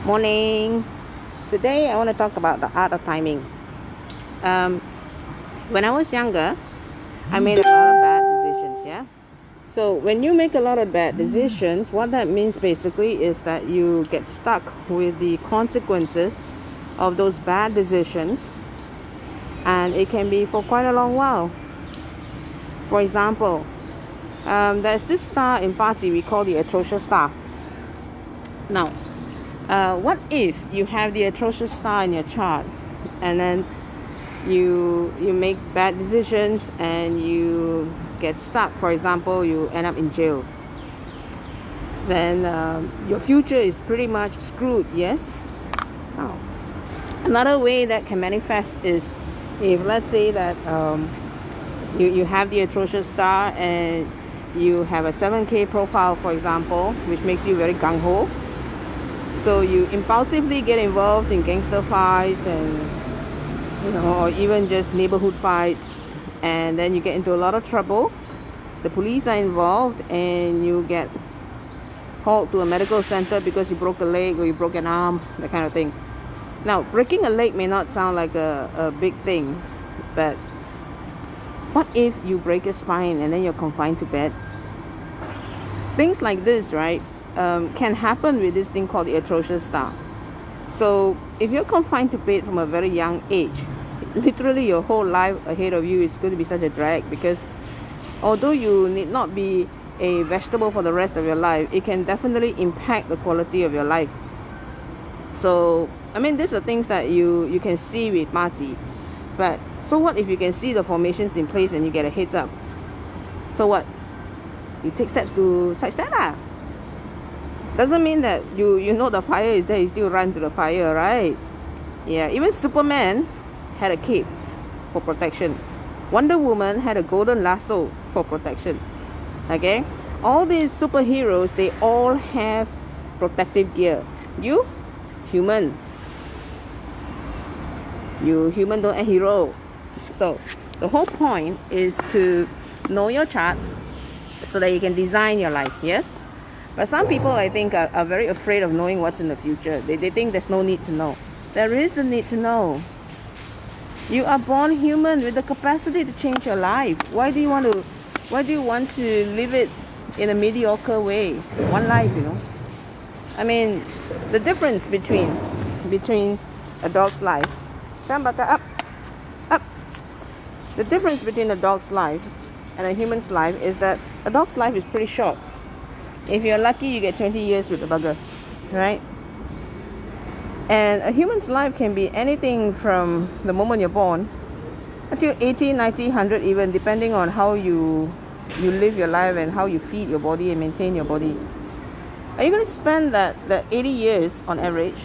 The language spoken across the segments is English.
Morning. Today I want to talk about the art of timing. When I was younger, I made a lot of bad decisions, yeah? So when you make a lot of bad decisions, what that means basically is that you get stuck with the consequences of those bad decisions, and it can be for quite a long while. For example, there's this star in Bazi we call the atrocious star. Now, what if you have the atrocious star in your chart, and then you make bad decisions and you get stuck? For example, you end up in jail. Then your future is pretty much screwed, yes? Now, another way that can manifest is if, let's say that you have the atrocious star and you have a 7K profile, for example, which makes you very gung-ho. So you impulsively get involved in gangster fights and or even just neighborhood fights, and then you get into a lot of trouble. The police are involved and you get hauled to a medical center because you broke a leg or you broke an arm, that kind of thing. Now, breaking a leg may not sound like a big thing, but what if you break your spine and then you're confined to bed? Things like this, right, can happen with this thing called the atrocious star. So if you're confined to bed from a very young age, literally your whole life ahead of you is going to be such a drag, because although you need not be a vegetable for the rest of your life, it can definitely impact the quality of your life. So I mean, these are things that you can see with Bazi. But so what if you can see the formations in place and you get a heads up? So what? You take steps to sidestep lah. Doesn't mean that you know the fire is there, you still run to the fire, right? Yeah, even Superman had a cape for protection. Wonder Woman had a golden lasso for protection. Okay? All these superheroes, they all have protective gear. You? Human. You human don't a hero. So the whole point is to know your chart so that you can design your life, yes? But some people, I think, are very afraid of knowing what's in the future. They think there's no need to know. There is a need to know. You are born human with the capacity to change your life. Why do you want to live it in a mediocre way? One life, I mean, the difference between a dog's life. Up. The difference between a dog's life and a human's life is that a dog's life is pretty short. If you're lucky, you get 20 years with the bugger, right? And a human's life can be anything from the moment you're born until 80, 90, 100 even, depending on how you live your life and how you feed your body and maintain your body. Are you going to spend the 80 years on average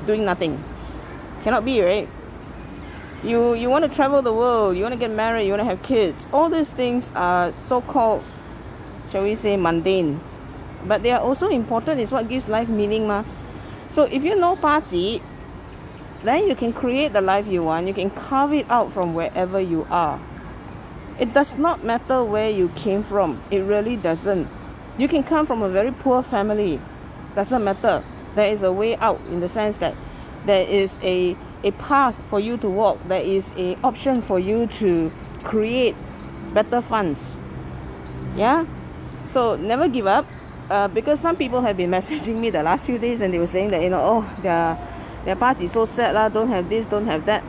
doing nothing? Cannot be, right? You want to travel the world, you want to get married, you want to have kids. All these things are so-called, shall we say, mundane. But they are also important. It's what gives life meaning, ma. So if you know Bazi, then you can create the life you want. You can carve it out from wherever you are. It does not matter where you came from. It really doesn't. You can come from a very poor family. Doesn't matter. There is a way out, in the sense that there is a path for you to walk. There is an option for you to create better funds. Yeah? So never give up. Because some people have been messaging me the last few days and they were saying that, their Bazi is so sad lah, don't have this, don't have that,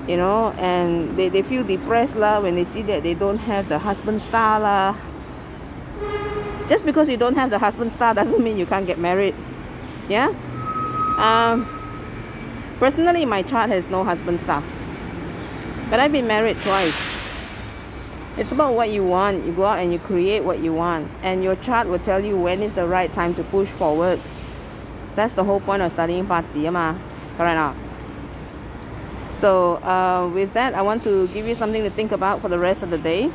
and they feel depressed lah when they see that they don't have the husband star lah. Just because you don't have the husband star doesn't mean you can't get married. Yeah? Personally, my chart has no husband star, but I've been married twice. It's about what you want. You go out and you create what you want, and your chart will tell you when is the right time to push forward. That's the whole point of studying Bazi, ma. Correct now. So with that, I want to give you something to think about for the rest of the day.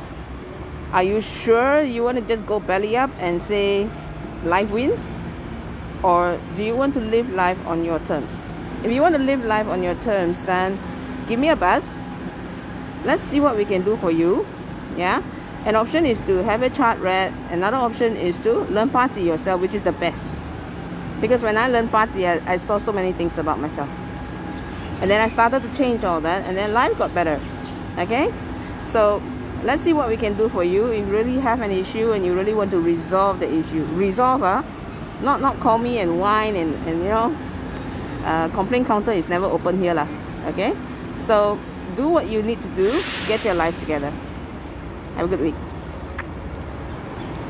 Are you sure you want to just go belly up and say life wins? Or do you want to live life on your terms? If you want to live life on your terms, then give me a buzz. Let's see what we can do for you. Yeah, an option is to have a chart read. Another option is to learn Bazi yourself, which is the best. Because when I learned Bazi, I saw so many things about myself. And then I started to change all that, and then life got better. Okay? So let's see what we can do for you. If you really have an issue and you really want to resolve the issue. Resolve, not call me and whine and you know, complaint counter is never open here lah. Okay? So do what you need to do. Get your life together. Have a good week.